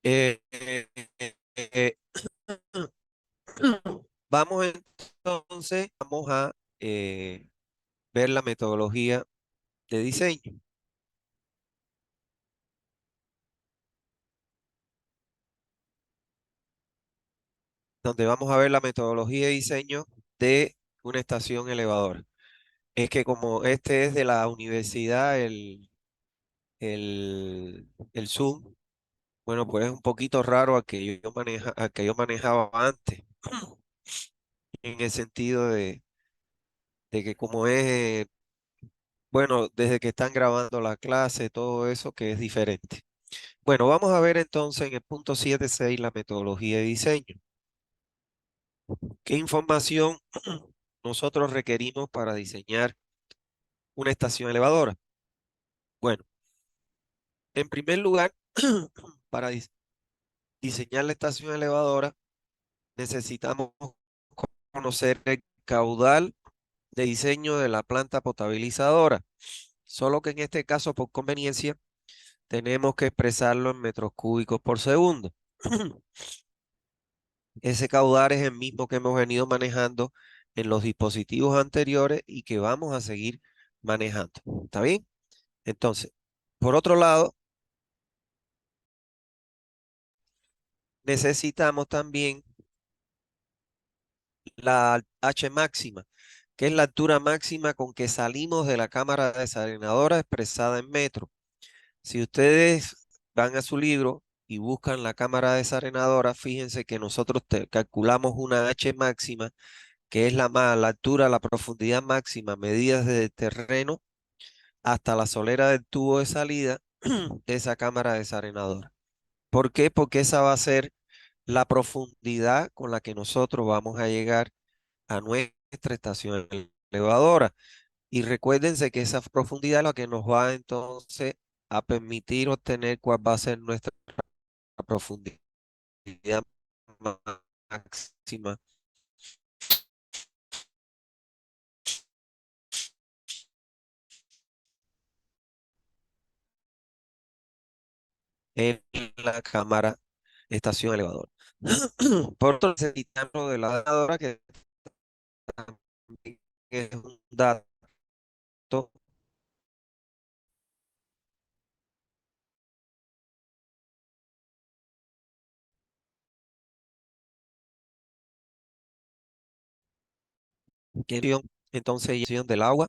Eh, eh, eh, vamos entonces, vamos a ver la metodología de diseño, donde vamos a ver la metodología de diseño de una estación elevadora. Es que como este es de la universidad, el Zoom, bueno, pues es un poquito raro a que yo manejaba antes, en el sentido de que como es, bueno, desde que están grabando la clase, todo eso que es diferente. Bueno, vamos a ver entonces en el punto 7.6 la metodología de diseño. ¿Qué información nosotros requerimos para diseñar una estación elevadora? Bueno, en primer lugar, para diseñar la estación elevadora, necesitamos conocer el caudal de diseño de la planta potabilizadora. Solo que en este caso, por conveniencia, tenemos que expresarlo en metros cúbicos por segundo. Ese caudal es el mismo que hemos venido manejando en los dispositivos anteriores y que vamos a seguir manejando. ¿Está bien? Entonces, por otro lado, necesitamos también la H máxima, que es la altura máxima con que salimos de la cámara desalinadora expresada en metros. Si ustedes van a su libro y buscan la cámara desalinadora, fíjense que nosotros calculamos una H máxima, que es la altura, la profundidad máxima medida desde el terreno hasta la solera del tubo de salida de esa cámara desalinadora. ¿Por qué? Porque esa va a ser la profundidad con la que nosotros vamos a llegar a nuestra estación elevadora. Y recuérdense que esa profundidad es la que nos va entonces a permitir obtener cuál va a ser nuestra profundidad máxima en la cámara estación elevadora. Por otro, necesitamos de la elevadora, que también es un dato que entonces inyección del agua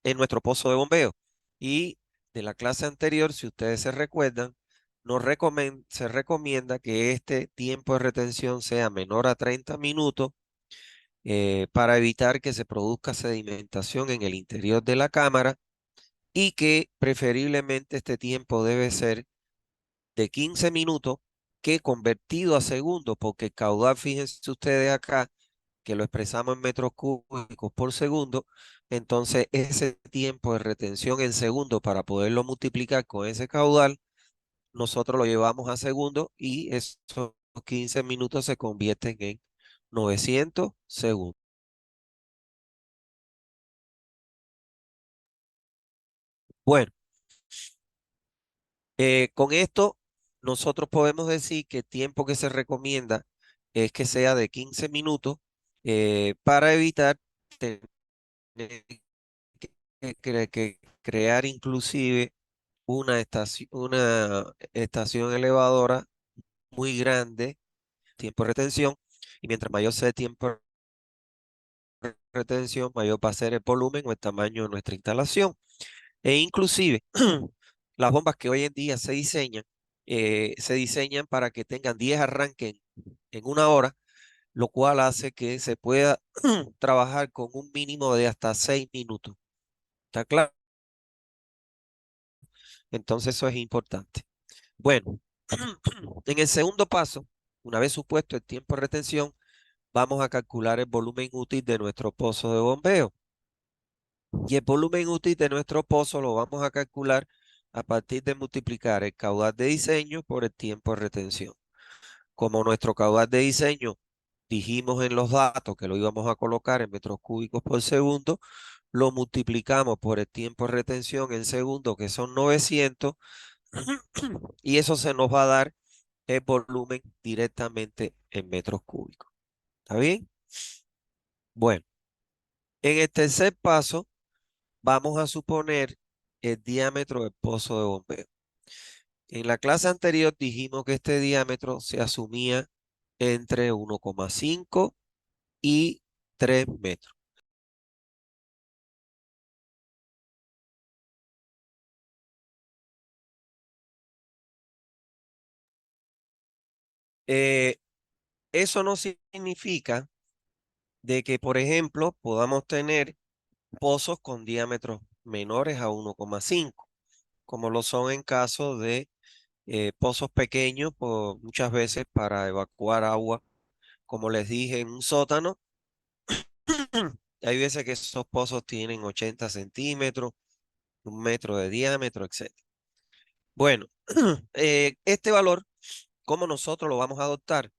en nuestro pozo de bombeo. Y de la clase anterior, si ustedes se recuerdan, se recomienda que este tiempo de retención sea menor a 30 minutos para evitar que se produzca sedimentación en el interior de la cámara y que preferiblemente este tiempo debe ser de 15 minutos que convertido a segundos, porque el caudal, fíjense ustedes acá, que lo expresamos en metros cúbicos por segundo, entonces ese tiempo de retención en segundos para poderlo multiplicar con ese caudal, nosotros lo llevamos a segundos y esos 15 minutos se convierten en 900 segundos. Bueno, con esto nosotros podemos decir que el tiempo que se recomienda es que sea de 15 minutos para evitar tener que crear inclusive una estación elevadora muy grande, tiempo de retención, y mientras mayor sea el tiempo de retención, mayor va a ser el volumen o el tamaño de nuestra instalación. E inclusive las bombas que hoy en día se diseñan para que tengan 10 arranques en una hora, lo cual hace que se pueda trabajar con un mínimo de hasta 6 minutos. ¿Está claro? Entonces eso es importante. Bueno, en el segundo paso, una vez supuesto el tiempo de retención, vamos a calcular el volumen útil de nuestro pozo de bombeo. Y el volumen útil de nuestro pozo lo vamos a calcular a partir de multiplicar el caudal de diseño por el tiempo de retención. Como nuestro caudal de diseño dijimos en los datos que lo íbamos a colocar en metros cúbicos por segundo, lo multiplicamos por el tiempo de retención en segundos, que son 900, Y eso se nos va a dar el volumen directamente en metros cúbicos. ¿Está bien? Bueno, en el tercer paso vamos a suponer el diámetro del pozo de bombeo. En la clase anterior dijimos que este diámetro se asumía entre 1,5 y 3 metros. Eh, Eso no significa de que, por ejemplo, podamos tener pozos con diámetros menores a 1,5, como lo son en caso de pozos pequeños, muchas veces para evacuar agua, como les dije, en un sótano. Hay veces que esos pozos tienen 80 centímetros, 1 metro de diámetro, etc. Bueno, este valor, ¿cómo nosotros lo vamos a adoptar?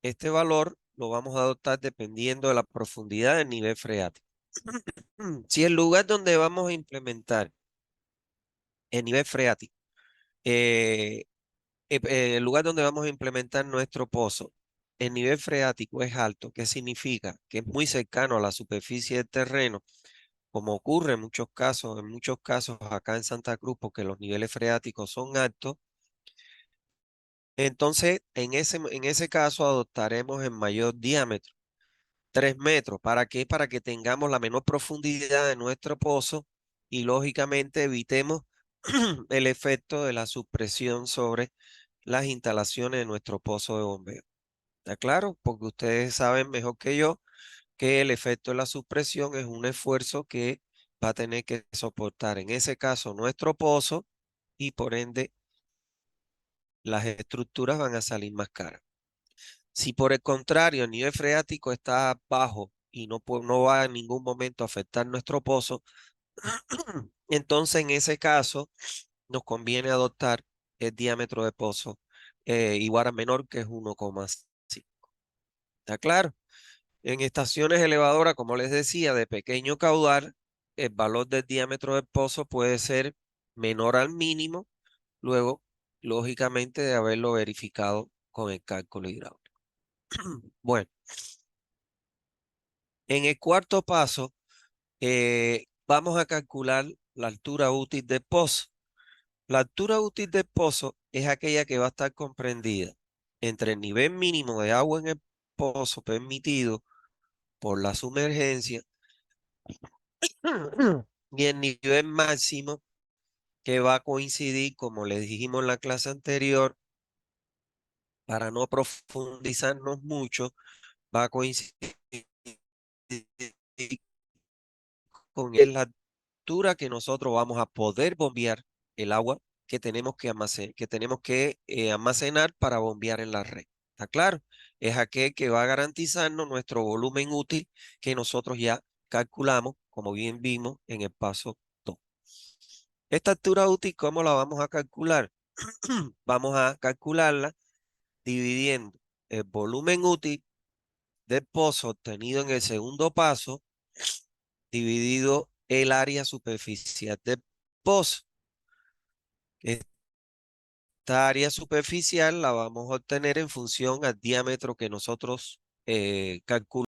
Este valor lo vamos a adoptar dependiendo de la profundidad del nivel freático. Si el lugar donde vamos a implementar el nivel freático, eh, el lugar donde vamos a implementar nuestro pozo, el nivel freático es alto, ¿qué significa? Que es muy cercano a la superficie del terreno, como ocurre en muchos casos acá en Santa Cruz, porque los niveles freáticos son altos. Entonces, en ese caso adoptaremos el mayor diámetro, 3 metros. ¿Para qué? Para que tengamos la menor profundidad de nuestro pozo y lógicamente evitemos el efecto de la supresión sobre las instalaciones de nuestro pozo de bombeo. ¿Está claro? Porque ustedes saben mejor que yo que el efecto de la supresión es un esfuerzo que va a tener que soportar, en ese caso, nuestro pozo y por ende las estructuras van a salir más caras. Si por el contrario el nivel freático está bajo y no va en ningún momento a afectar nuestro pozo, entonces en ese caso nos conviene adoptar el diámetro de pozo igual a menor, que es 1,5. ¿Está claro? En estaciones elevadoras, como les decía, de pequeño caudal, el valor del diámetro del pozo puede ser menor al mínimo, luego, lógicamente, de haberlo verificado con el cálculo hidráulico. Bueno, en el cuarto paso, vamos a calcular la altura útil del pozo. La altura útil del pozo es aquella que va a estar comprendida entre el nivel mínimo de agua en el pozo permitido por la sumergencia y el nivel máximo que va a coincidir, como les dijimos en la clase anterior, para no profundizarnos mucho, va a coincidir con la altura que nosotros vamos a poder bombear el agua que tenemos que almacenar para bombear en la red. ¿Está claro? Es aquel que va a garantizarnos nuestro volumen útil que nosotros ya calculamos, como bien vimos en el paso 2. Esta altura útil, ¿cómo la vamos a calcular? Vamos a calcularla dividiendo el volumen útil del pozo obtenido en el segundo paso dividido el área superficial del pozo. Esta área superficial la vamos a obtener en función al diámetro que nosotros calculamos.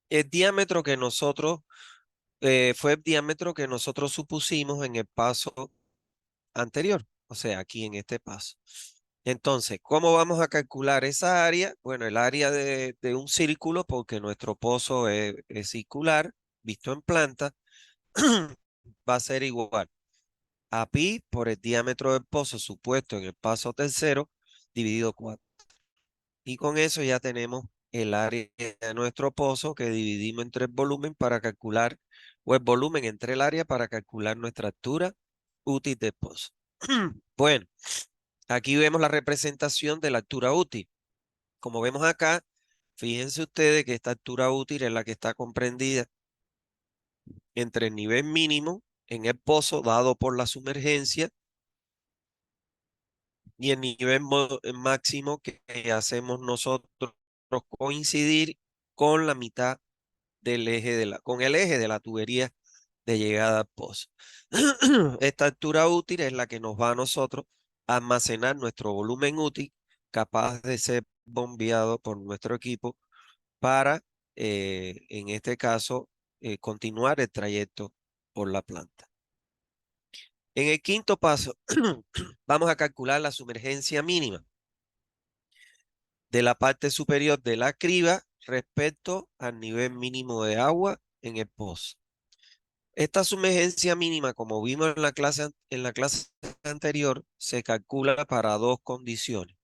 El diámetro que nosotros fue el diámetro que nosotros supusimos en el paso anterior, o sea, aquí en este paso. Entonces, ¿cómo vamos a calcular esa área? Bueno, el área de un círculo, porque nuestro pozo es circular, visto en planta, va a ser igual a pi por el diámetro del pozo supuesto en el paso tercero, dividido 4. Y con eso ya tenemos el área de nuestro pozo que dividimos entre el volumen para calcular, o el volumen entre el área para calcular nuestra altura útil del pozo. Bueno, aquí vemos la representación de la altura útil. Como vemos acá, fíjense ustedes que esta altura útil es la que está comprendida entre el nivel mínimo en el pozo dado por la sumergencia y el nivel máximo que hacemos nosotros coincidir con la mitad del eje con el eje de la tubería de llegada al pozo. Esta altura útil es la que nos va a nosotros a almacenar nuestro volumen útil capaz de ser bombeado por nuestro equipo para, en este caso, continuar el trayecto por la planta. En el quinto paso, vamos a calcular la sumergencia mínima de la parte superior de la criba respecto al nivel mínimo de agua en el pozo. Esta sumergencia mínima, como vimos en la clase anterior, se calcula para dos condiciones.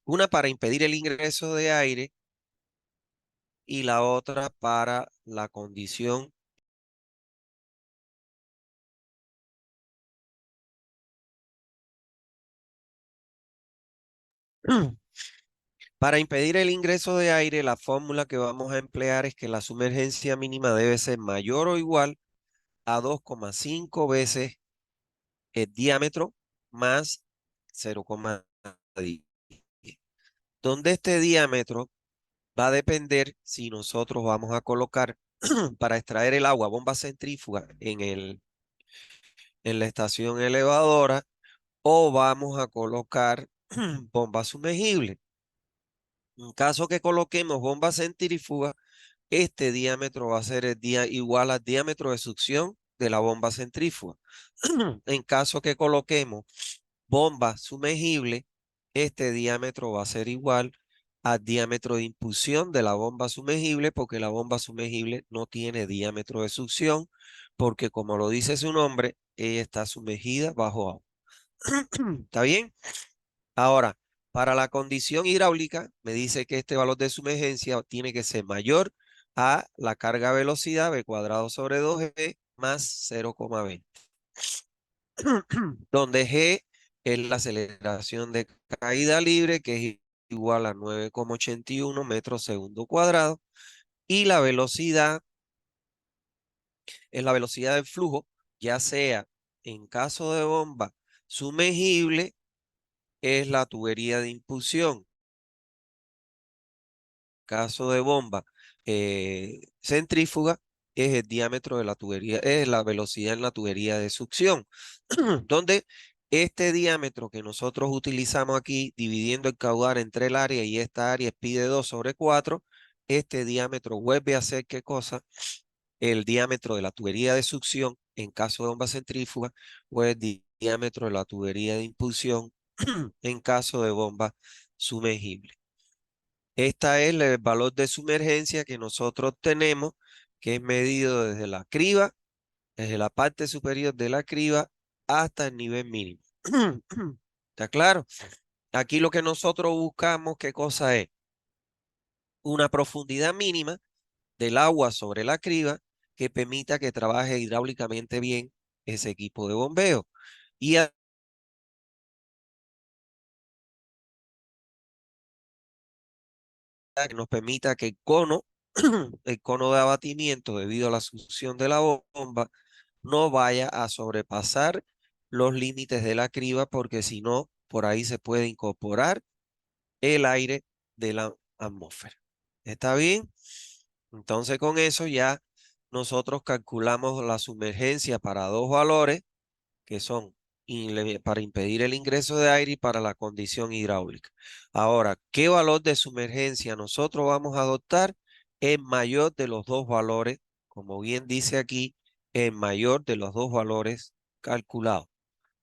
Una para impedir el ingreso de aire y la otra para la condición para impedir el ingreso de aire. La fórmula que vamos a emplear es que la sumergencia mínima debe ser mayor o igual a 2,5 veces el diámetro más 0,10, donde este diámetro va a depender si nosotros vamos a colocar para extraer el agua bomba centrífuga en la estación elevadora o vamos a colocar bomba sumergible. En caso que coloquemos bomba centrífuga, este diámetro va a ser igual al diámetro de succión de la bomba centrífuga. En caso que coloquemos bomba sumergible, este diámetro va a ser igual al diámetro de impulsión de la bomba sumergible, porque la bomba sumergible no tiene diámetro de succión, porque como lo dice su nombre, ella está sumergida bajo agua. ¿Está bien? Ahora, para la condición hidráulica, me dice que este valor de sumergencia tiene que ser mayor a la carga velocidad v cuadrado sobre 2G más 0,20, donde G es la aceleración de caída libre, que es igual a 9,81 metros segundo cuadrado, y la velocidad es la velocidad del flujo, ya sea en caso de bomba sumergible, es la tubería de impulsión. Caso de bomba centrífuga, es el diámetro de la tubería, es la velocidad en la tubería de succión, donde este diámetro que nosotros utilizamos aquí, dividiendo el caudal entre el área y esta área es pi de 2 sobre 4, este diámetro vuelve a ser, ¿qué cosa? El diámetro de la tubería de succión en caso de bomba centrífuga o el diámetro de la tubería de impulsión en caso de bomba sumergible. Este es el valor de sumergencia que nosotros tenemos, que es medido desde la criba, desde la parte superior de la criba hasta el nivel mínimo. ¿Está claro? Aquí lo que nosotros buscamos, ¿qué cosa es? Una profundidad mínima del agua sobre la criba que permita que trabaje hidráulicamente bien ese equipo de bombeo. Y que nos permita que el cono de abatimiento debido a la succión de la bomba, no vaya a sobrepasar los límites de la criba, porque si no, por ahí se puede incorporar el aire de la atmósfera. ¿Está bien? Entonces con eso ya nosotros calculamos la sumergencia para dos valores que son para impedir el ingreso de aire y para la condición hidráulica. Ahora, ¿qué valor de sumergencia nosotros vamos a adoptar? El mayor de los dos valores, como bien dice aquí, el mayor de los dos valores calculados.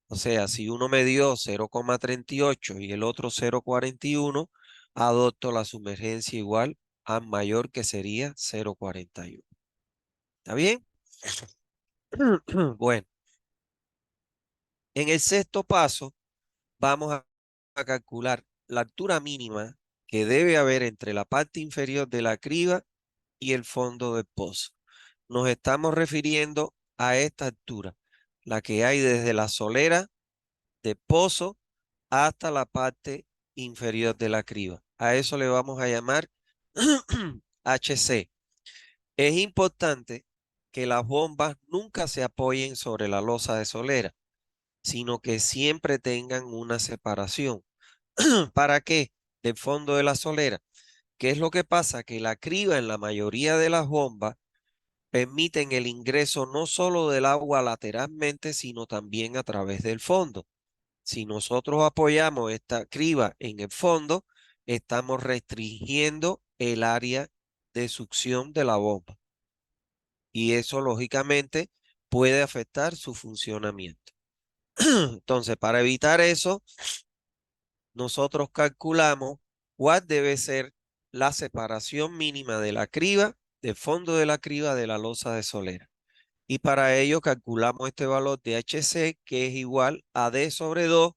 O sea, si uno me dio 0,38 y el otro 0,41, adopto la sumergencia igual a mayor, que sería 0,41. ¿Está bien? Bueno, en el sexto paso vamos a calcular la altura mínima que debe haber entre la parte inferior de la criba y el fondo del pozo. Nos estamos refiriendo a esta altura, la que hay desde la solera de pozo hasta la parte inferior de la criba. A eso le vamos a llamar HC. Es importante que las bombas nunca se apoyen sobre la losa de solera, sino que siempre tengan una separación. ¿Para qué? Del fondo de la solera. ¿Qué es lo que pasa? Que la criba en la mayoría de las bombas permiten el ingreso no solo del agua lateralmente, sino también a través del fondo. Si nosotros apoyamos esta criba en el fondo, estamos restringiendo el área de succión de la bomba y eso lógicamente puede afectar su funcionamiento. Entonces, para evitar eso, nosotros calculamos cuál debe ser la separación mínima de la criba, del fondo de la criba de la losa de solera. Y para ello calculamos este valor de HC, que es igual a D sobre 2,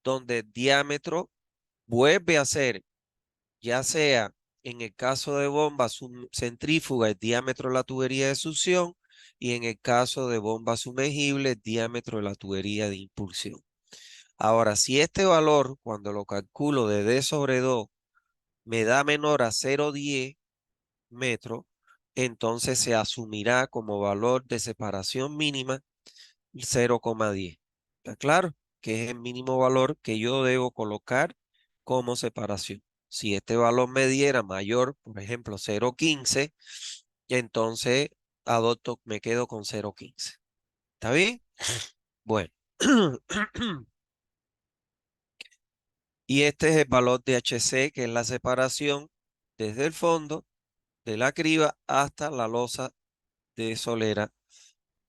donde el diámetro vuelve a ser, ya sea en el caso de bomba centrífuga, el diámetro de la tubería de succión, y en el caso de bomba sumergible, el diámetro de la tubería de impulsión. Ahora, si este valor, cuando lo calculo de D sobre 2, me da menor a 0,10 metros, entonces se asumirá como valor de separación mínima 0,10. ¿Está claro? Que es el mínimo valor que yo debo colocar como separación. Si este valor me diera mayor, por ejemplo, 0,15, entonces me quedo con 0,15. ¿Está bien? Bueno. Y este es el valor de HC, que es la separación desde el fondo de la criba hasta la losa de solera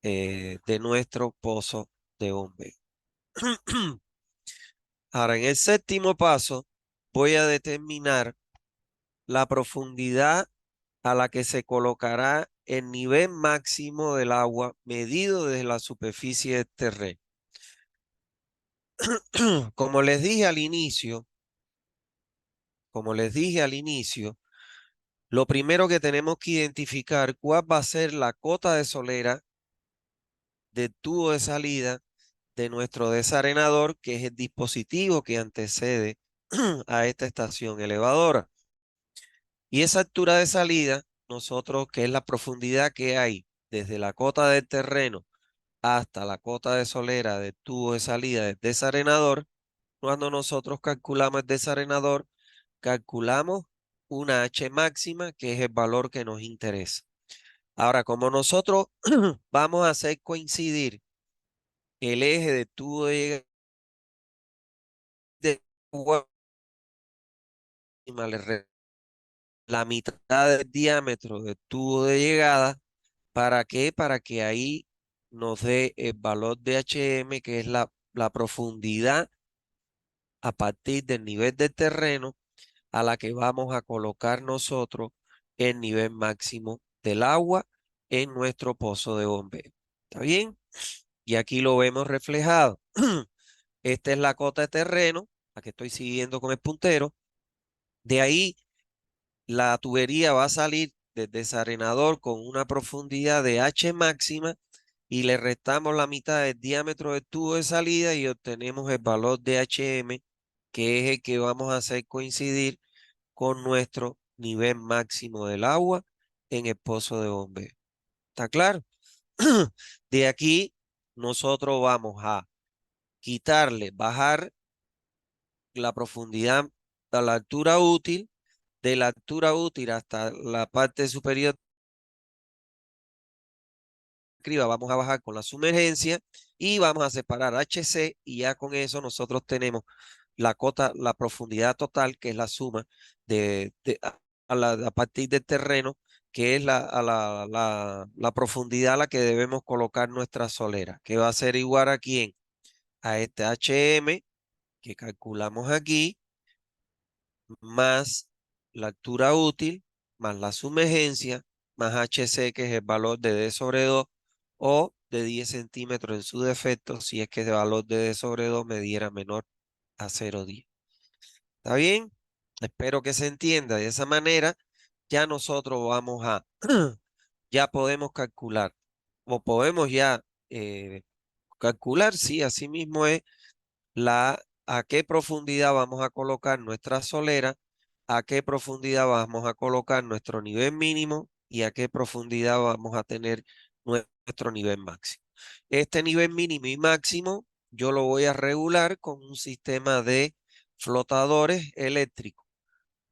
de nuestro pozo de bombeo. Ahora, en el séptimo paso, voy a determinar la profundidad a la que se colocará el nivel máximo del agua medido desde la superficie del terreno. Como les dije al inicio, lo primero que tenemos que identificar cuál va a ser la cota de solera del tubo de salida de nuestro desarenador, que es el dispositivo que antecede a esta estación elevadora. Y esa altura de salida, nosotros, que es la profundidad que hay desde la cota del terreno hasta la cota de solera del tubo de salida del desarenador, cuando nosotros calculamos el desarenador, calculamos una H máxima, que es el valor que nos interesa. Ahora, como nosotros vamos a hacer coincidir el eje del tubo de agua, la mitad del diámetro del tubo de llegada. ¿Para qué? Para que ahí nos dé el valor de HM, que es la profundidad a partir del nivel del terreno a la que vamos a colocar nosotros el nivel máximo del agua en nuestro pozo de bombeo. ¿Está bien? Y aquí lo vemos reflejado. Esta es la cota de terreno, la que estoy siguiendo con el puntero. De ahí la tubería va a salir del desarenador con una profundidad de H máxima y le restamos la mitad del diámetro del tubo de salida y obtenemos el valor de HM, que es el que vamos a hacer coincidir con nuestro nivel máximo del agua en el pozo de bombeo. ¿Está claro? De aquí nosotros vamos a bajar la profundidad a la altura útil, de la altura útil hasta la parte superior vamos a bajar con la sumergencia y vamos a separar HC y ya con eso nosotros tenemos la cota, la profundidad total, que es la suma a partir del terreno, que es la profundidad a la que debemos colocar nuestra solera, que va a ser igual a quién, a este HM que calculamos aquí, más la altura útil, más la sumergencia, más HC, que es el valor de D sobre 2, o de 10 centímetros en su defecto, si es que el valor de D sobre 2 me diera menor a 0,10. ¿Está bien? Espero que se entienda. De esa manera, ya nosotros vamos a, ya podemos calcular, o podemos ya calcular, sí, así mismo es a qué profundidad vamos a colocar nuestra solera, a qué profundidad vamos a colocar nuestro nivel mínimo y a qué profundidad vamos a tener nuestro nivel máximo. Este nivel mínimo y máximo yo lo voy a regular con un sistema de flotadores eléctricos.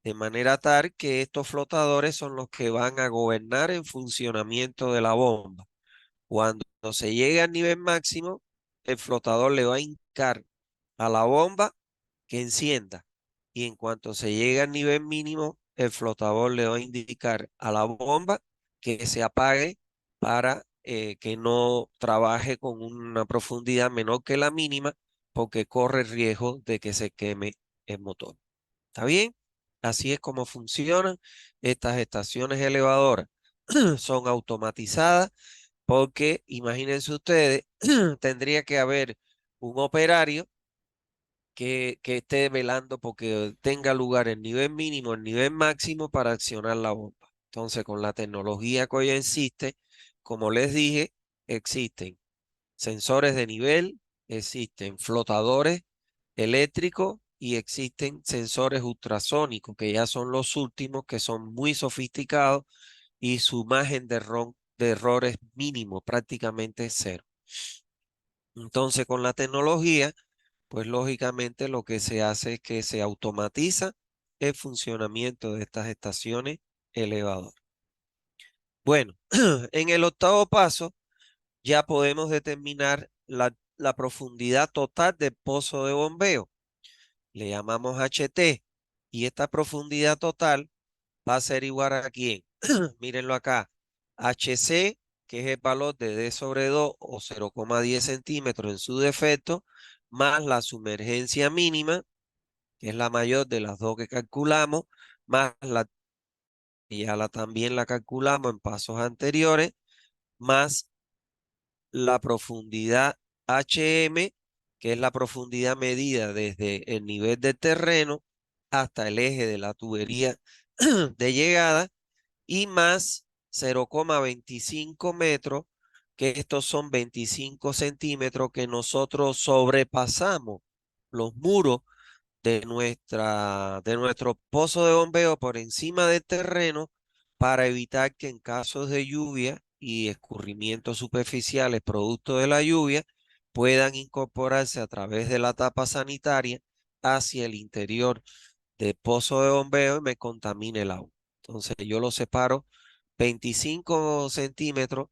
de manera tal que estos flotadores son los que van a gobernar el funcionamiento de la bomba. Cuando se llegue al nivel máximo, el flotador le va a indicar a la bomba que encienda. Y en cuanto se llegue al nivel mínimo, el flotador le va a indicar a la bomba que se apague para que no trabaje con una profundidad menor que la mínima, porque corre el riesgo de que se queme el motor. ¿Está bien? Así es como funcionan estas estaciones elevadoras. Son automatizadas porque, imagínense ustedes, tendría que haber un operario que esté velando porque tenga lugar el nivel mínimo, el nivel máximo para accionar la bomba. Entonces, con la tecnología que hoy existe, como les dije, existen sensores de nivel, existen flotadores eléctricos y existen sensores ultrasónicos, que ya son los últimos, que son muy sofisticados y su margen de error es mínimo, prácticamente cero. Entonces, con la tecnología, pues lógicamente lo que se hace es que se automatiza el funcionamiento de estas estaciones elevadoras. Bueno, en el octavo paso ya podemos determinar la profundidad total del pozo de bombeo. Le llamamos HT y esta profundidad total va a ser igual a quién. Mírenlo acá. HC, que es el valor de D sobre 2 o 0,10 centímetros en su defecto, más la sumergencia mínima, que es la mayor de las dos que calculamos, más la, y ya también la calculamos en pasos anteriores, más la profundidad HM, que es la profundidad medida desde el nivel del terreno hasta el eje de la tubería de llegada, y más 0,25 metros, que estos son 25 centímetros que nosotros sobrepasamos los muros de nuestro pozo de bombeo por encima del terreno para evitar que en casos de lluvia y escurrimientos superficiales producto de la lluvia puedan incorporarse a través de la tapa sanitaria hacia el interior del pozo de bombeo y me contamine el agua. Entonces yo lo separo 25 centímetros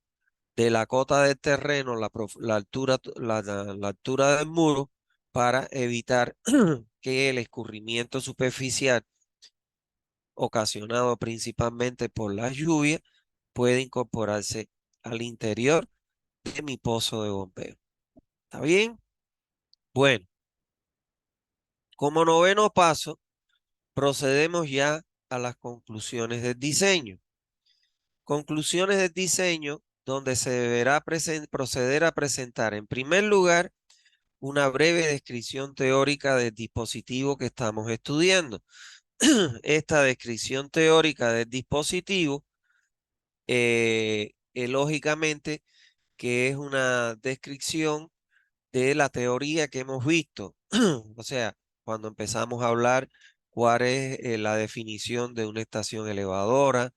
de la cota del terreno, la altura, la altura del muro, para evitar que el escurrimiento superficial ocasionado principalmente por las lluvias pueda incorporarse al interior de mi pozo de bombeo. ¿Está bien? Bueno, como noveno paso, procedemos ya a las conclusiones del diseño. Conclusiones del diseño donde se deberá proceder a presentar en primer lugar una breve descripción teórica del dispositivo que estamos estudiando. Esta descripción teórica del dispositivo, lógicamente, que es una descripción de la teoría que hemos visto. O sea, cuando empezamos a hablar cuál es la definición de una estación elevadora,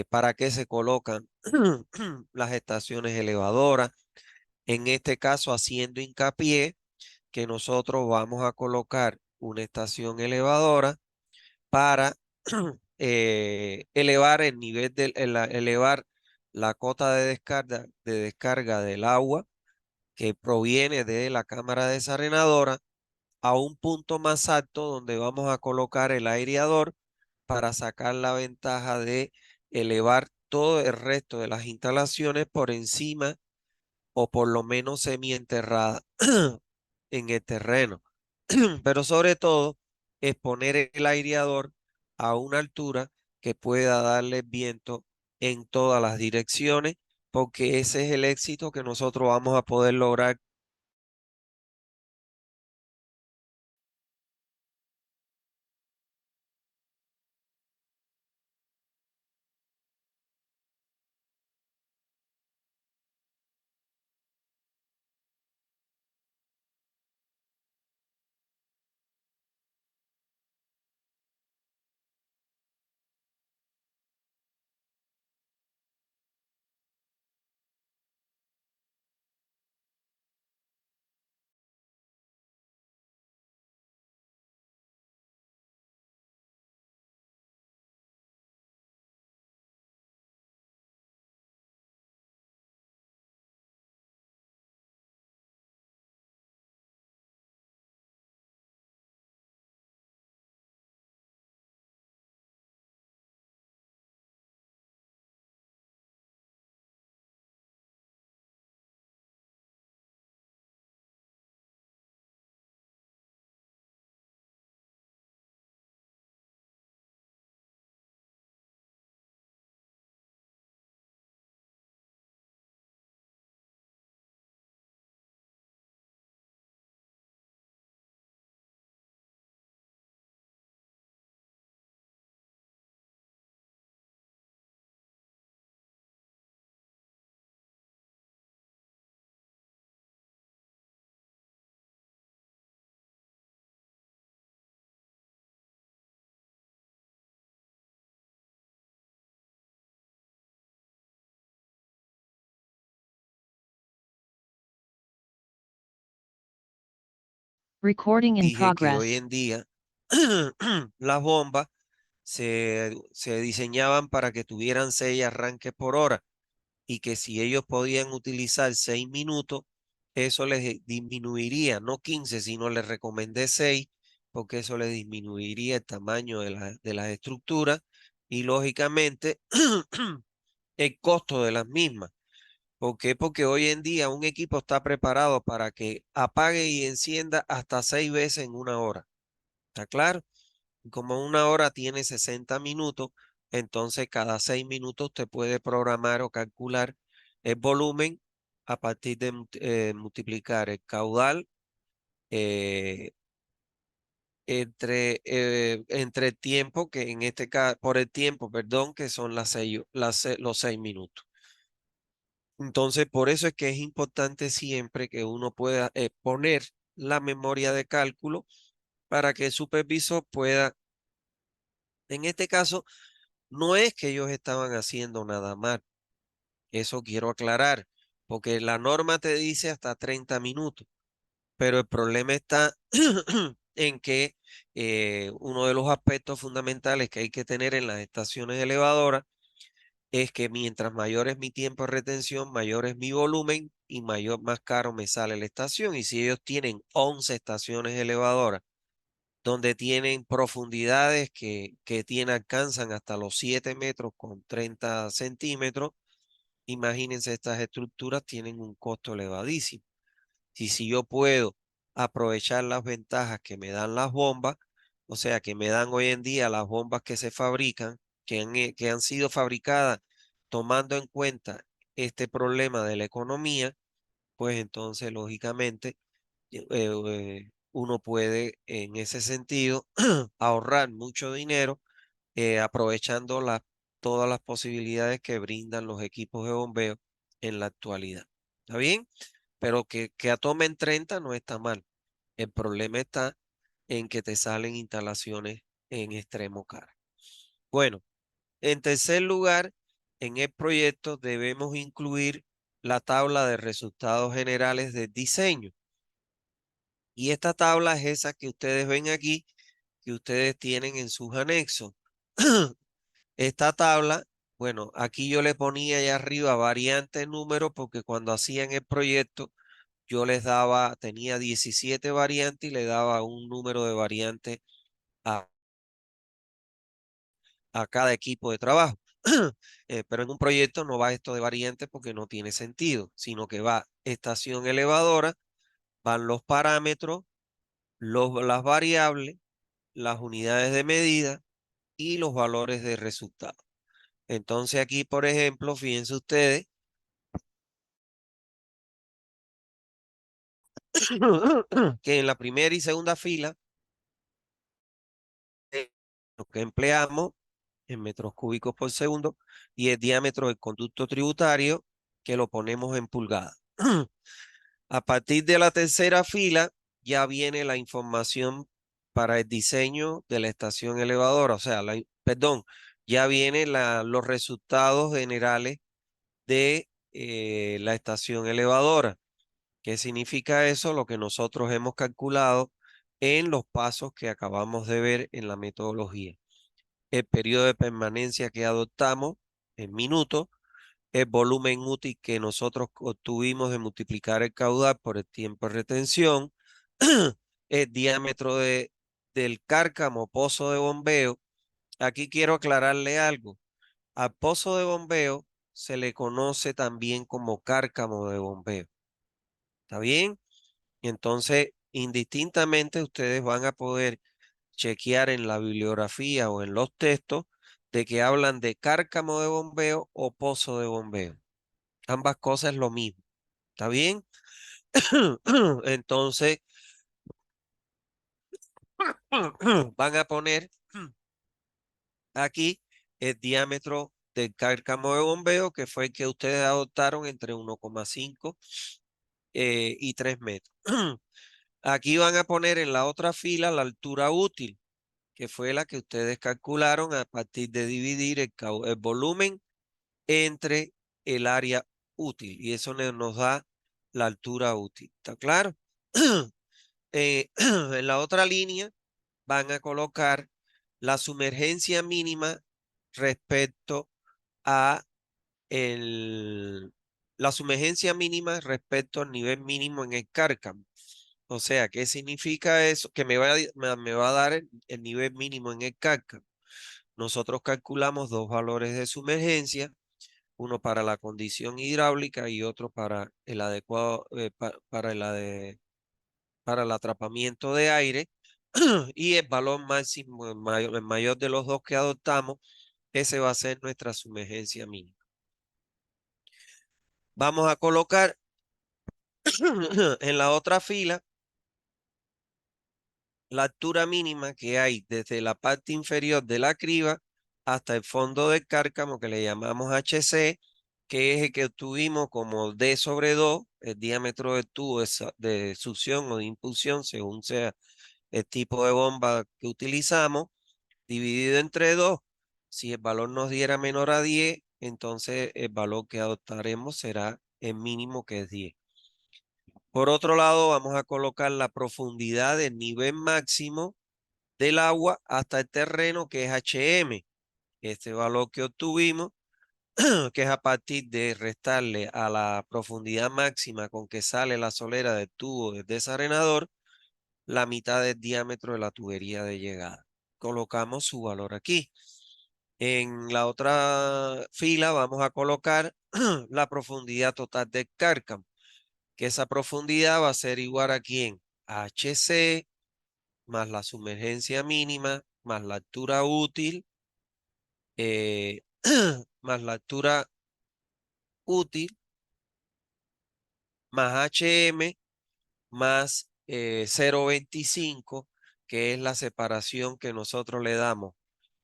para qué se colocan las estaciones elevadoras, en este caso haciendo hincapié que nosotros vamos a colocar una estación elevadora para elevar el nivel elevar la cota de descarga del agua que proviene de la cámara desarenadora a un punto más alto donde vamos a colocar el aireador para sacar la ventaja de elevar todo el resto de las instalaciones por encima o por lo menos semienterrada en el terreno. Pero sobre todo es poner el aireador a una altura que pueda darle viento en todas las direcciones, porque ese es el éxito que nosotros vamos a poder lograr Recording in Dije que hoy progress. en día las bombas se diseñaban para que tuvieran 6 arranques por hora y que si ellos podían utilizar 6 minutos, eso les disminuiría, no 15, sino les recomendé 6, porque eso les disminuiría el tamaño de las estructuras y lógicamente el costo de las mismas. ¿Por qué? Porque hoy en día un equipo está preparado para que apague y encienda hasta 6 veces en una hora. ¿Está claro? Y como una hora tiene 60 minutos, entonces cada 6 minutos usted puede programar o calcular el volumen a partir de multiplicar el caudal eh, entre el tiempo, que en este caso, por el tiempo, perdón, que son los 6 minutos. Entonces, por eso es que es importante siempre que uno pueda poner la memoria de cálculo para que el supervisor pueda, en este caso, no es que ellos estaban haciendo nada mal, eso quiero aclarar, porque la norma te dice hasta 30 minutos, pero el problema está en que uno de los aspectos fundamentales que hay que tener en las estaciones elevadoras es que mientras mayor es mi tiempo de retención, mayor es mi volumen y más caro me sale la estación. Y si ellos tienen 11 estaciones elevadoras, donde tienen profundidades alcanzan hasta los 7 metros con 30 centímetros, imagínense, estas estructuras tienen un costo elevadísimo. Y si yo puedo aprovechar las ventajas que me dan las bombas, o sea, que me dan hoy en día las bombas que se fabrican, que han sido fabricadas tomando en cuenta este problema de la economía, pues entonces, lógicamente, uno puede en ese sentido ahorrar mucho dinero aprovechando todas las posibilidades que brindan los equipos de bombeo en la actualidad. ¿Está bien? Pero que tomen 30 no está mal. El problema está en que te salen instalaciones en extremo caras. Bueno, en tercer lugar, en el proyecto debemos incluir la tabla de resultados generales del diseño. Y esta tabla es esa que ustedes ven aquí, que ustedes tienen en sus anexos. Esta tabla, bueno, aquí yo le ponía allá arriba variantes números porque cuando hacían el proyecto yo les daba, tenía 17 variantes y le daba un número de variantes a, a cada equipo de trabajo. Pero en un proyecto no va esto de variantes porque no tiene sentido, sino que va estación elevadora, van los parámetros, las variables, las unidades de medida y los valores de resultado. Entonces aquí, por ejemplo, fíjense ustedes que en la primera y segunda fila lo que empleamos en metros cúbicos por segundo y el diámetro del conducto tributario que lo ponemos en pulgadas. A partir de la tercera fila ya viene la información para el diseño de la estación elevadora, o sea, perdón, ya vienen los resultados generales de la estación elevadora. ¿Qué significa eso? Lo que nosotros hemos calculado en los pasos que acabamos de ver en la metodología. El periodo de permanencia que adoptamos en minutos, el volumen útil que nosotros obtuvimos de multiplicar el caudal por el tiempo de retención, el diámetro del cárcamo pozo de bombeo. Aquí quiero aclararle algo. Al pozo de bombeo se le conoce también como cárcamo de bombeo. ¿Está bien? Y entonces, indistintamente, ustedes van a poder chequear en la bibliografía o en los textos de que hablan de cárcamo de bombeo o pozo de bombeo. Ambas cosas es lo mismo. ¿Está bien? Entonces, van a poner aquí el diámetro del cárcamo de bombeo, que fue el que ustedes adoptaron entre 1,5 y 3 metros. Aquí van a poner en la otra fila la altura útil, que fue la que ustedes calcularon a partir de dividir el volumen entre el área útil. Y eso nos da la altura útil. ¿Está claro? en la otra línea van a colocar la sumergencia mínima respecto a la sumergencia mínima respecto al nivel mínimo en el cárcamo. O sea, ¿qué significa eso? Que me va a dar el nivel mínimo en el cárcamo. Nosotros calculamos dos valores de sumergencia, uno para la condición hidráulica y otro para el adecuado, para el atrapamiento de aire. Y el valor máximo, el mayor de los dos que adoptamos, ese va a ser nuestra sumergencia mínima. Vamos a colocar en la otra fila la altura mínima que hay desde la parte inferior de la criba hasta el fondo del cárcamo, que le llamamos HC, que es el que obtuvimos como D sobre 2, el diámetro del tubo de succión o de impulsión, según sea el tipo de bomba que utilizamos, dividido entre 2. Si el valor nos diera menor a 10, entonces el valor que adoptaremos será el mínimo, que es 10. Por otro lado, vamos a colocar la profundidad del nivel máximo del agua hasta el terreno, que es HM. Este valor que obtuvimos, que es a partir de restarle a la profundidad máxima con que sale la solera del tubo del desarenador, la mitad del diámetro de la tubería de llegada. Colocamos su valor aquí. En la otra fila vamos a colocar la profundidad total del cárcamo, que esa profundidad va a ser igual a quién, a HC más la sumergencia mínima, más la altura útil, eh, más la altura útil, más HM, más 0,25, que es la separación que nosotros le damos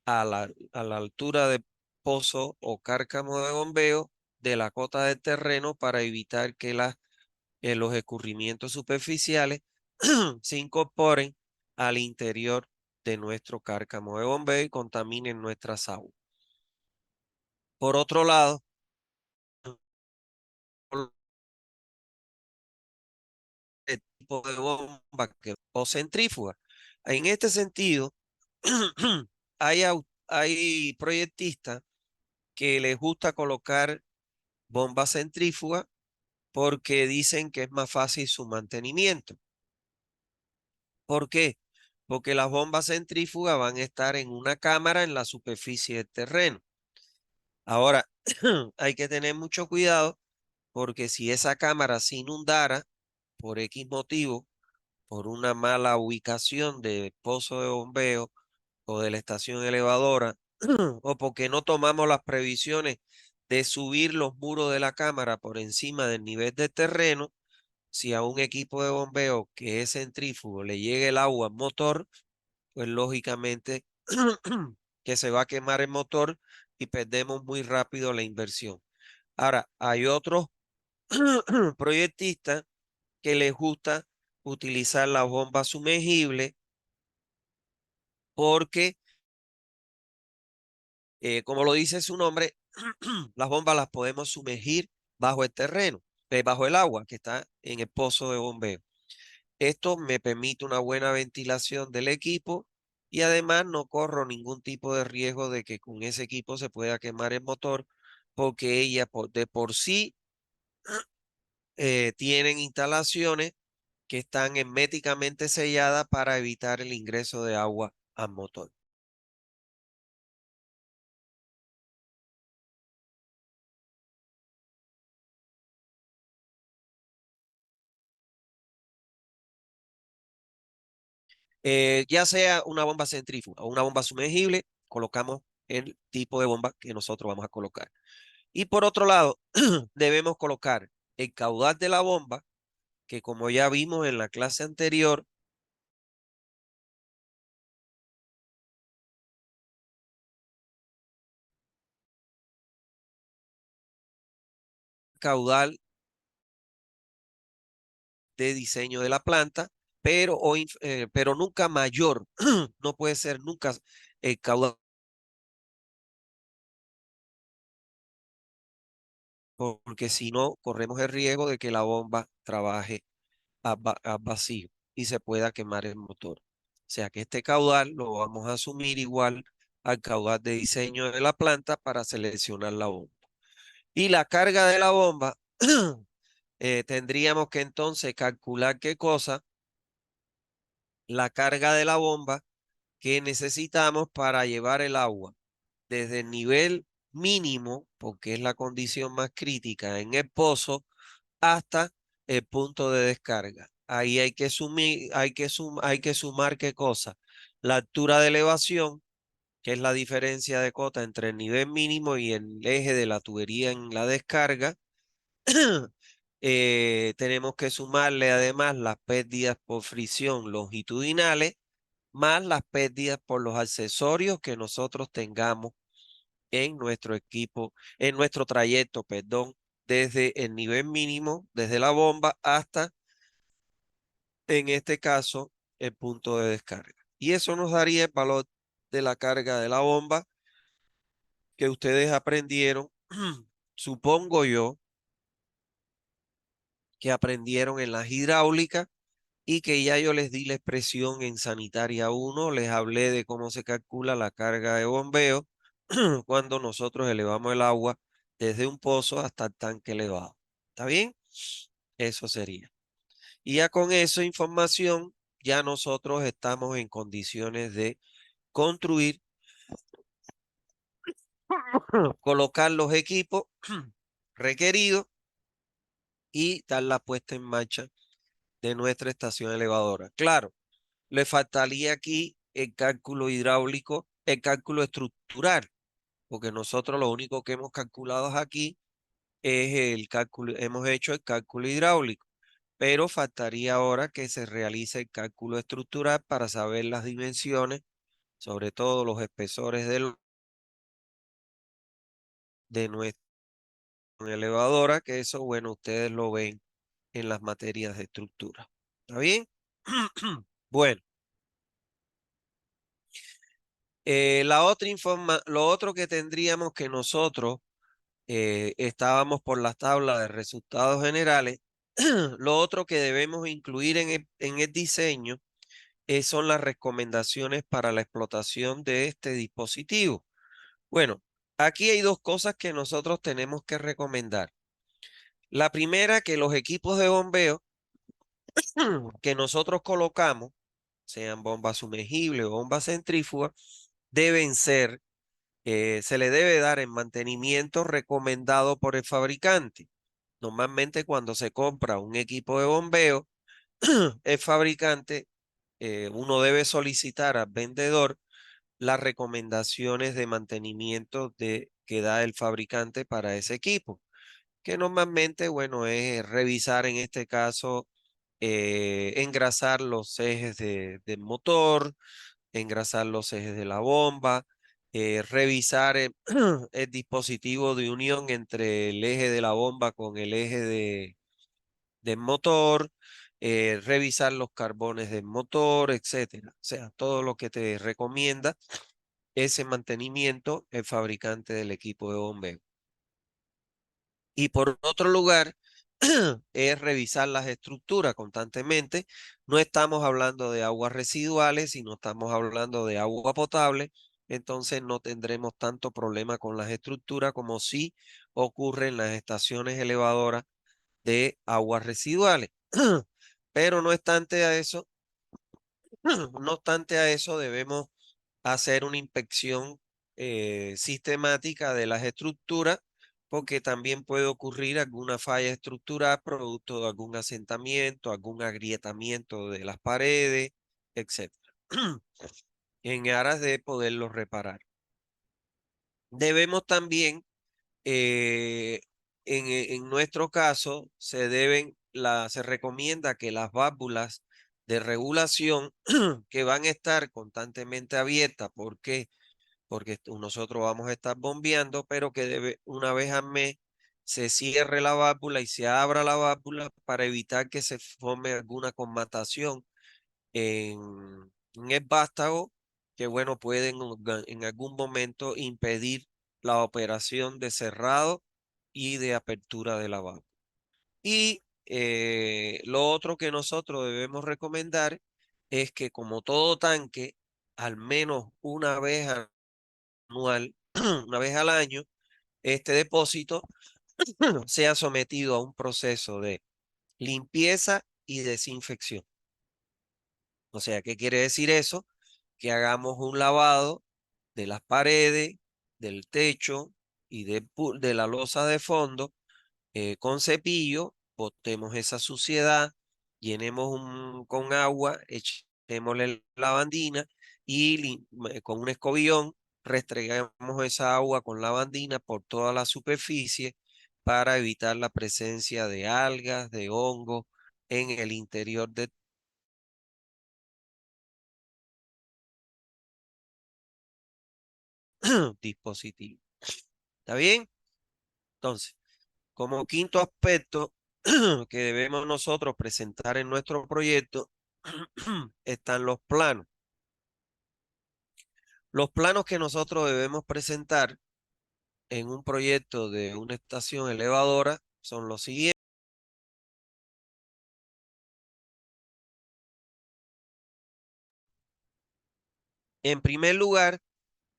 a la altura de pozo o cárcamo de bombeo de la cota del terreno, para evitar que los escurrimientos superficiales se incorporen al interior de nuestro cárcamo de bombeo y contaminen nuestras aguas. Por otro lado, el tipo de bomba o centrífuga. En este sentido, hay proyectistas que les gusta colocar bombas centrífugas porque dicen que es más fácil su mantenimiento. ¿Por qué? Porque las bombas centrífugas van a estar en una cámara en la superficie del terreno. Ahora, hay que tener mucho cuidado, porque si esa cámara se inundara por X motivo, por una mala ubicación de pozo de bombeo o de la estación elevadora, o porque no tomamos las previsiones de subir los muros de la cámara por encima del nivel del terreno, si a un equipo de bombeo que es centrífugo le llega el agua al motor, pues lógicamente que se va a quemar el motor y perdemos muy rápido la inversión. Ahora, hay otros proyectistas que les gusta utilizar la bomba sumergible porque, como lo dice su nombre, las bombas las podemos sumergir bajo el terreno, bajo el agua que está en el pozo de bombeo. Esto me permite una buena ventilación del equipo y además no corro ningún tipo de riesgo de que con ese equipo se pueda quemar el motor, porque ellas de por sí tienen instalaciones que están herméticamente selladas para evitar el ingreso de agua al motor. Ya sea una bomba centrífuga o una bomba sumergible, colocamos el tipo de bomba que nosotros vamos a colocar. Y por otro lado, debemos colocar el caudal de la bomba, que como ya vimos en la clase anterior, caudal de diseño de la planta, pero nunca mayor, no puede ser nunca el caudal, porque si no, corremos el riesgo de que la bomba trabaje a vacío. y se pueda quemar el motor. O sea que este caudal lo vamos a asumir igual al caudal de diseño de la planta para seleccionar la bomba. Y la carga de la bomba, tendríamos que entonces calcular qué cosa, la carga de la bomba que necesitamos para llevar el agua desde el nivel mínimo, porque es la condición más crítica en el pozo, hasta el punto de descarga. Ahí hay que sumar qué cosa, la altura de elevación, que es la diferencia de cota entre el nivel mínimo y el eje de la tubería en la descarga. Tenemos que sumarle además las pérdidas por fricción longitudinales, más las pérdidas por los accesorios que nosotros tengamos en nuestro equipo, en nuestro trayecto, perdón, desde el nivel mínimo, desde la bomba hasta, en este caso, el punto de descarga. Y eso nos daría el valor de la carga de la bomba que ustedes aprendieron, supongo yo, que aprendieron en las hidráulicas y que ya yo les di la expresión en Sanitaria 1, les hablé de cómo se calcula la carga de bombeo cuando nosotros elevamos el agua desde un pozo hasta el tanque elevado. ¿Está bien? Eso sería. Y ya con esa información, ya nosotros estamos en condiciones de construir, colocar los equipos requeridos y dar la puesta en marcha de nuestra estación elevadora. Claro, le faltaría aquí el cálculo hidráulico, el cálculo estructural, porque nosotros lo único que hemos calculado aquí es el cálculo, hemos hecho el cálculo hidráulico, pero faltaría ahora que se realice el cálculo estructural para saber las dimensiones, sobre todo los espesores de nuestra elevadora, que eso, bueno, ustedes lo ven en las materias de estructura. ¿Está bien? Bueno, lo otro que tendríamos que nosotros estábamos por las tablas de resultados generales. Lo otro que debemos incluir en el diseño son las recomendaciones para la explotación de este dispositivo. Bueno, aquí hay dos cosas que nosotros tenemos que recomendar. La primera, que los equipos de bombeo que nosotros colocamos, sean bombas sumergibles o bombas centrífugas, deben ser, se le debe dar en mantenimiento recomendado por el fabricante. Normalmente cuando se compra un equipo de bombeo, el fabricante, uno debe solicitar al vendedor las recomendaciones de mantenimiento que da el fabricante para ese equipo, que normalmente, bueno, es revisar en este caso, engrasar los ejes del motor, engrasar los ejes de la bomba, revisar el dispositivo de unión entre el eje de la bomba con el eje del motor, revisar los carbones del motor, etcétera. O sea, todo lo que te recomienda ese mantenimiento el fabricante del equipo de bombeo. Y por otro lugar, es revisar las estructuras constantemente. No estamos hablando de aguas residuales, sino estamos hablando de agua potable. Entonces no tendremos tanto problema con las estructuras como si ocurre en las estaciones elevadoras de aguas residuales. Pero no obstante a eso, no obstante a eso, debemos hacer una inspección sistemática de las estructuras, porque también puede ocurrir alguna falla estructural producto de algún asentamiento, algún agrietamiento de las paredes, etcétera, en aras de poderlos reparar. Debemos también, eh, en nuestro caso, se recomienda que las válvulas de regulación que van a estar constantemente abiertas, porque nosotros vamos a estar bombeando, pero que una vez al mes se cierre la válvula y se abra la válvula para evitar que se forme alguna colmatación en el vástago, que bueno, pueden en algún momento impedir la operación de cerrado y de apertura de la válvula. Y lo otro que nosotros debemos recomendar es que como todo tanque, al menos una vez anual, una vez al año, este depósito sea sometido a un proceso de limpieza y desinfección. O sea, ¿qué quiere decir eso? Que hagamos un lavado de las paredes, del techo y de la losa de fondo con cepillo, botemos esa suciedad, llenemos con agua, echémosle lavandina y con un escobillón restregamos esa agua con lavandina por toda la superficie para evitar la presencia de algas, de hongos en el interior del dispositivo. ¿Está bien? Entonces, como quinto aspecto que debemos nosotros presentar en nuestro proyecto están los planos. Los planos que nosotros debemos presentar en un proyecto de una estación elevadora son los siguientes. En primer lugar,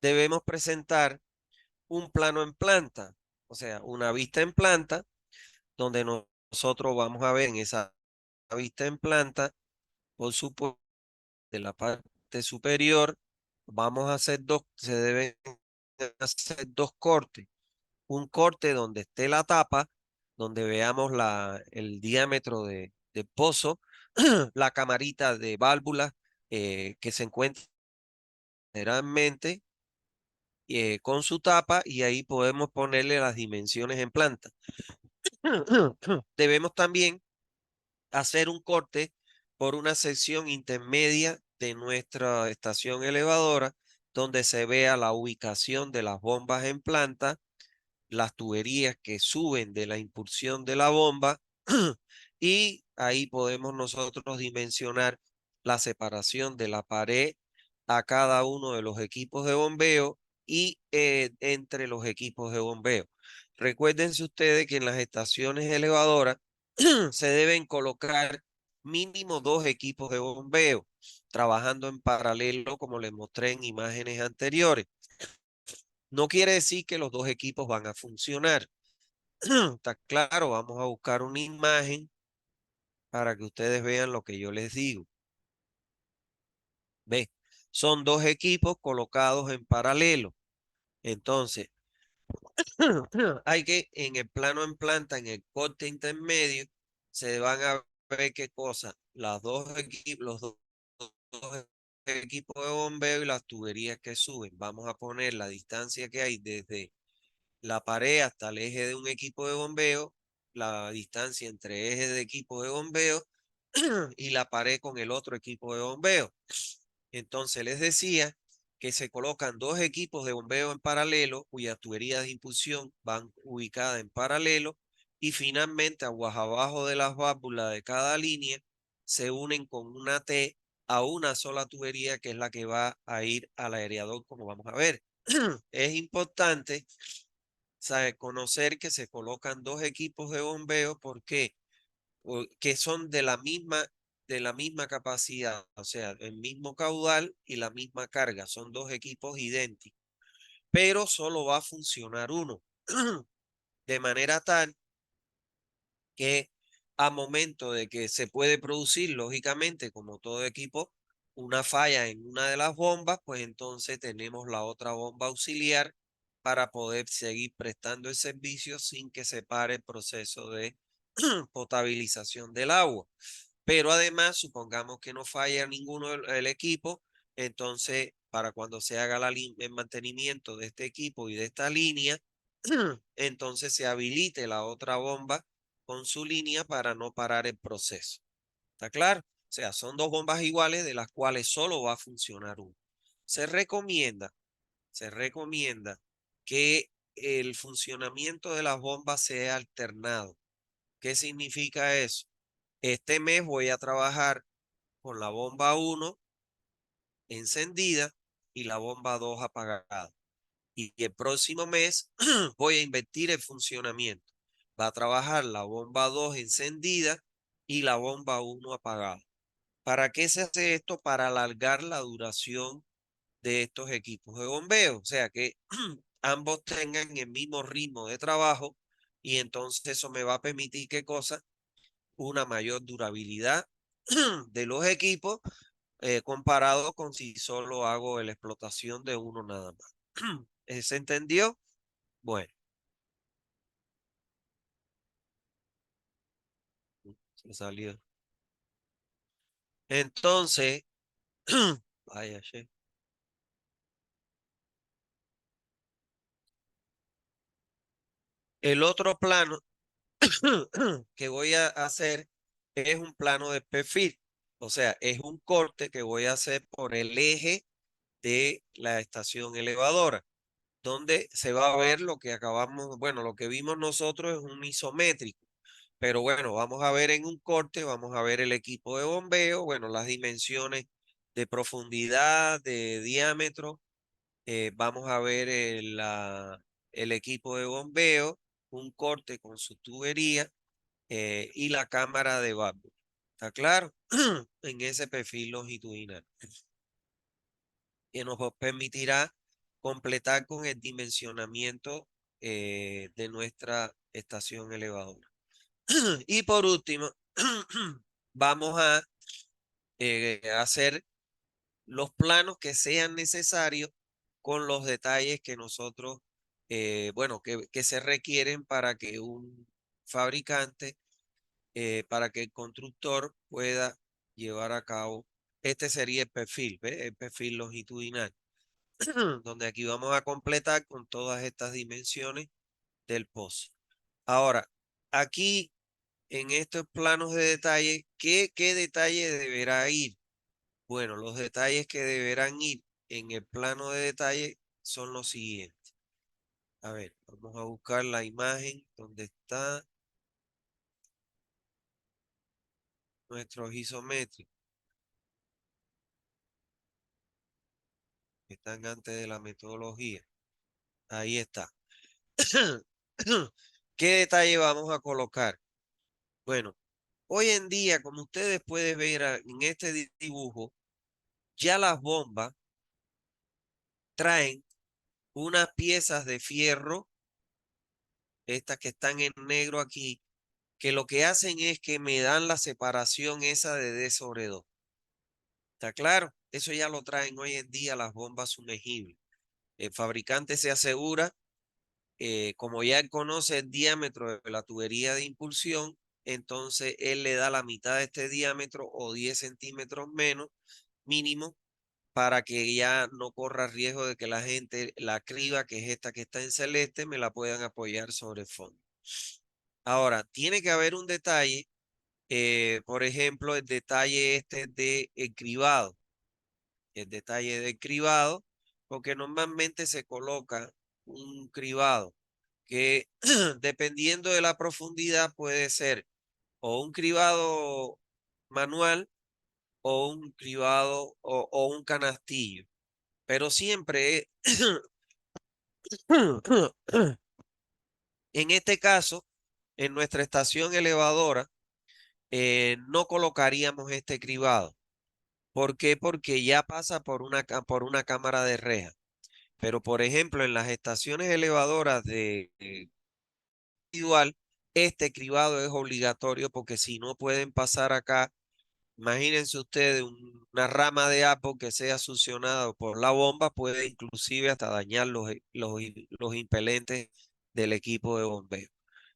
debemos presentar un plano en planta, o sea, una vista en planta, donde nosotros vamos a ver en esa vista en planta, por supuesto, de la parte superior, se deben hacer dos cortes. Un corte donde esté la tapa, donde veamos el diámetro de pozo, la camarita de válvulas que se encuentra generalmente con su tapa y ahí podemos ponerle las dimensiones en planta. Debemos también hacer un corte por una sección intermedia de nuestra estación elevadora donde se vea la ubicación de las bombas en planta, las tuberías que suben de la impulsión de la bomba y ahí podemos nosotros dimensionar la separación de la pared a cada uno de los equipos de bombeo y entre los equipos de bombeo. Recuérdense ustedes que en las estaciones elevadoras se deben colocar mínimo dos equipos de bombeo, trabajando en paralelo como les mostré en imágenes anteriores. No quiere decir que los dos equipos van a funcionar. Está claro, vamos a buscar una imagen para que ustedes vean lo que yo les digo. Ve, son dos equipos colocados en paralelo. Entonces, hay que en el plano en planta, en el corte intermedio, se van a ver qué cosa, los dos equipos de bombeo y las tuberías que suben. Vamos a poner la distancia que hay desde la pared hasta el eje de un equipo de bombeo, la distancia entre ejes de equipo de bombeo y la pared con el otro equipo de bombeo. Entonces les decía que se colocan dos equipos de bombeo en paralelo, cuyas tuberías de impulsión van ubicadas en paralelo y finalmente aguas abajo de las válvulas de cada línea se unen con una T a una sola tubería que es la que va a ir al aireador como vamos a ver. Es importante conocer que se colocan dos equipos de bombeo porque que son de la misma capacidad, o sea, el mismo caudal y la misma carga, son dos equipos idénticos, pero solo va a funcionar uno, de manera tal que a momento de que se puede producir, lógicamente, como todo equipo, una falla en una de las bombas, pues entonces tenemos la otra bomba auxiliar para poder seguir prestando el servicio sin que se pare el proceso de potabilización del agua. Pero además, supongamos que no falla ninguno del equipo, entonces para cuando se haga el mantenimiento de este equipo y de esta línea, entonces se habilite la otra bomba con su línea para no parar el proceso. ¿Está claro? O sea, son dos bombas iguales de las cuales solo va a funcionar una. Se recomienda, se recomienda que el funcionamiento de las bombas sea alternado. ¿Qué significa eso? Este mes voy a trabajar con la bomba 1 encendida y la bomba 2 apagada. Y el próximo mes voy a invertir el funcionamiento. va a trabajar la bomba 2 encendida y la bomba 1 apagada. ¿Para qué se hace esto? Para alargar la duración de estos equipos de bombeo, o sea que ambos tengan el mismo ritmo de trabajo y entonces eso me va a permitir qué cosa, una mayor durabilidad de los equipos comparado con si solo hago la explotación de uno nada más. ¿Se entendió? Bueno, se salió. Entonces, vaya, che. El otro plano que voy a hacer es un plano de perfil. O sea, es un corte que voy a hacer por el eje de la estación elevadora, donde se va a ver lo que acabamos, bueno, lo que vimos nosotros es un isométrico, pero bueno, vamos a ver en un corte, vamos a ver el equipo de bombeo, bueno, las dimensiones de profundidad, de diámetro, vamos a ver el equipo de bombeo, un corte con su tubería y la cámara de válvula. ¿Está claro? En ese perfil longitudinal, que nos permitirá completar con el dimensionamiento de nuestra estación elevadora. Y por último, vamos a hacer los planos que sean necesarios con los detalles que nosotros, bueno, que se requieren para que un fabricante, para que el constructor pueda llevar a cabo. Este sería el perfil, ¿ve? El perfil longitudinal, donde aquí vamos a completar con todas estas dimensiones del pozo. Ahora, aquí en estos planos de detalle, ¿qué detalle deberá ir? Bueno, los detalles que deberán ir en el plano de detalle son los siguientes. A ver, vamos a buscar la imagen donde está nuestros isométricos, que están antes de la metodología. Ahí está. ¿Qué detalle vamos a colocar? Bueno, hoy en día, como ustedes pueden ver en este dibujo, ya las bombas traen unas piezas de fierro, estas que están en negro aquí, que lo que hacen es que me dan la separación esa de D sobre 2. ¿Está claro? Eso ya lo traen hoy en día las bombas sumergibles. El fabricante se asegura, como ya él conoce el diámetro de la tubería de impulsión, entonces él le da la mitad de este diámetro o 10 centímetros menos mínimo para que ya no corra riesgo de que la gente, la criba, que es esta que está en celeste, me la puedan apoyar sobre el fondo. Ahora, tiene que haber un detalle, por ejemplo, el detalle este de el cribado, el detalle del cribado, porque normalmente se coloca un cribado que dependiendo de la profundidad puede ser o un cribado manual o un cribado o un canastillo, pero siempre en este caso, en nuestra estación elevadora, no colocaríamos este cribado. ¿Por qué? Porque ya pasa por una cámara de reja. Pero, por ejemplo, en las estaciones elevadoras de individual, este cribado es obligatorio porque si no pueden pasar acá, imagínense ustedes una rama de Apple que sea succionado por la bomba, puede inclusive hasta dañar los impelentes del equipo de bombeo.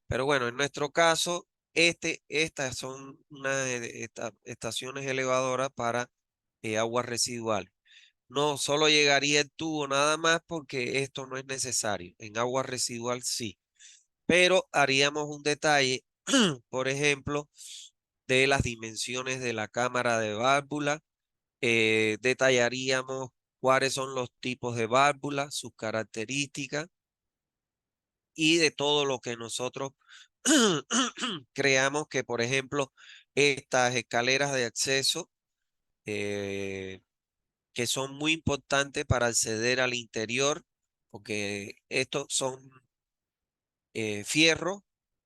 Pero bueno, en nuestro caso, estas son unas estaciones elevadoras para aguas residuales. No, solo llegaría el tubo nada más porque esto no es necesario. En agua residual sí. Pero haríamos un detalle, por ejemplo, de las dimensiones de la cámara de válvula. Detallaríamos cuáles son los tipos de válvulas, sus características y de todo lo que nosotros creamos que, por ejemplo, estas escaleras de acceso, eh, que son muy importantes para acceder al interior, porque estos son fierro,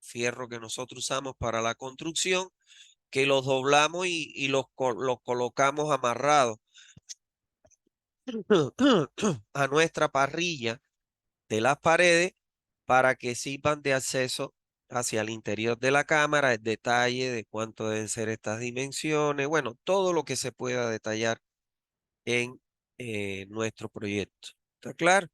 fierro que nosotros usamos para la construcción, que los doblamos y los colocamos amarrados a nuestra parrilla de las paredes para que sirvan de acceso hacia el interior de la cámara, el detalle de cuánto deben ser estas dimensiones, bueno, todo lo que se pueda detallar en nuestro proyecto. ¿Está claro?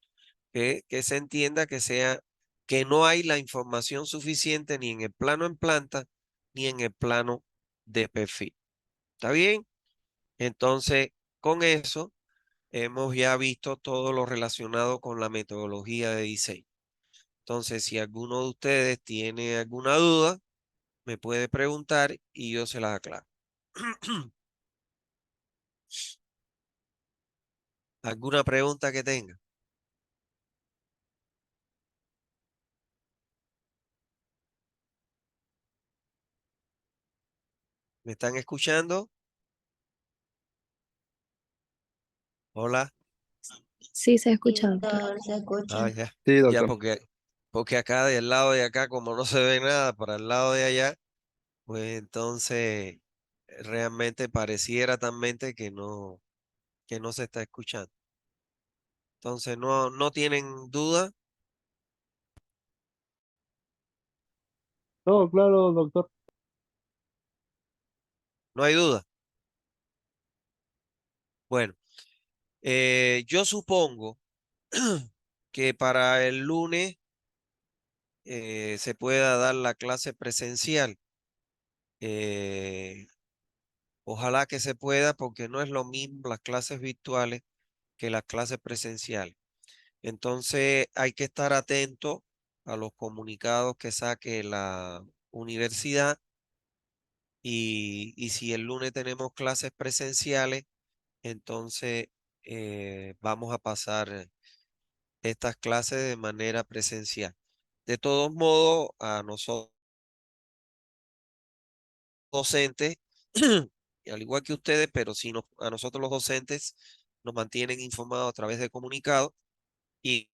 Que se entienda que no hay la información suficiente ni en el plano en planta ni en el plano de perfil. ¿Está bien? Entonces, con eso hemos ya visto todo lo relacionado con la metodología de diseño. Entonces, si alguno de ustedes tiene alguna duda, me puede preguntar y yo se las aclaro. ¿Alguna pregunta que tenga? ¿Me están escuchando? Hola. Sí, se Sí, escucha, doctor. doctor, se Ah, escucha. ya. Sí, Ya, doctor. porque acá del lado de acá, como no se ve nada para el lado de allá, pues entonces realmente pareciera también que no se está escuchando. Entonces, no tienen duda, No, claro, doctor. no hay duda. Bueno, yo supongo que para el lunes se pueda dar la clase presencial. Eh, Ojalá que se pueda, porque no es lo mismo las clases virtuales que las clases presenciales. Entonces hay que estar atento a los comunicados que saque la universidad y si el lunes tenemos clases presenciales, entonces vamos a pasar estas clases de manera presencial. De todos modos, a nosotros docentes, y al igual que ustedes, pero si a nosotros los docentes nos mantienen informados a través de comunicados y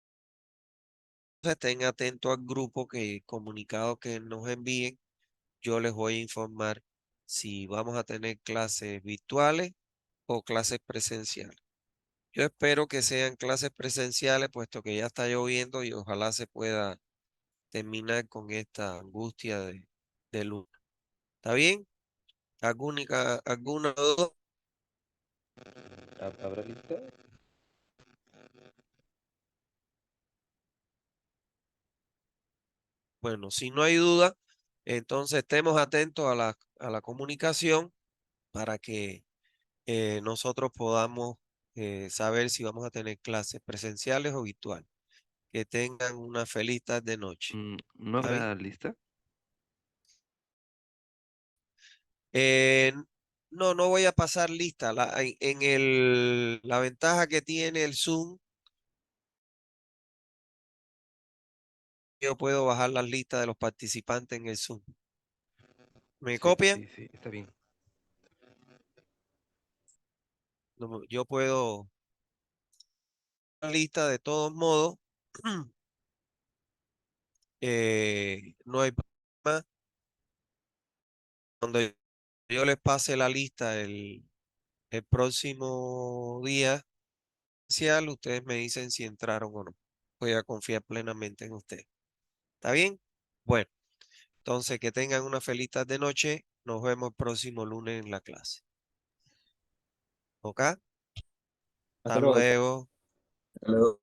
estén atentos al grupo que comunicados que nos envíen, yo les voy a informar si vamos a tener clases virtuales o clases presenciales. Yo espero que sean clases presenciales, puesto que ya está lloviendo y ojalá se pueda terminar con esta angustia de luna. ¿Está bien? ¿Alguna duda? ¿Habrá lista? Bueno, si no hay duda, entonces estemos atentos a la comunicación para que nosotros podamos saber si vamos a tener clases presenciales o virtuales. Que tengan una feliz tarde noche. ¿No ¿Está bien? habrá lista? Eh, no voy a pasar lista. La ventaja que tiene el Zoom, yo puedo bajar las listas de los participantes en el Zoom. ¿Me Sí, copian? sí, sí, está bien. No, yo puedo la lista de todos modos. No hay problema. Cuando yo les pase la lista el próximo día, ustedes me dicen si entraron o no. Voy a confiar plenamente en ustedes. ¿Está bien? Bueno, entonces que tengan una feliz tarde noche. Nos vemos el próximo lunes en la clase. ¿Ok? Hasta Hasta luego, doctor. luego. Hasta luego.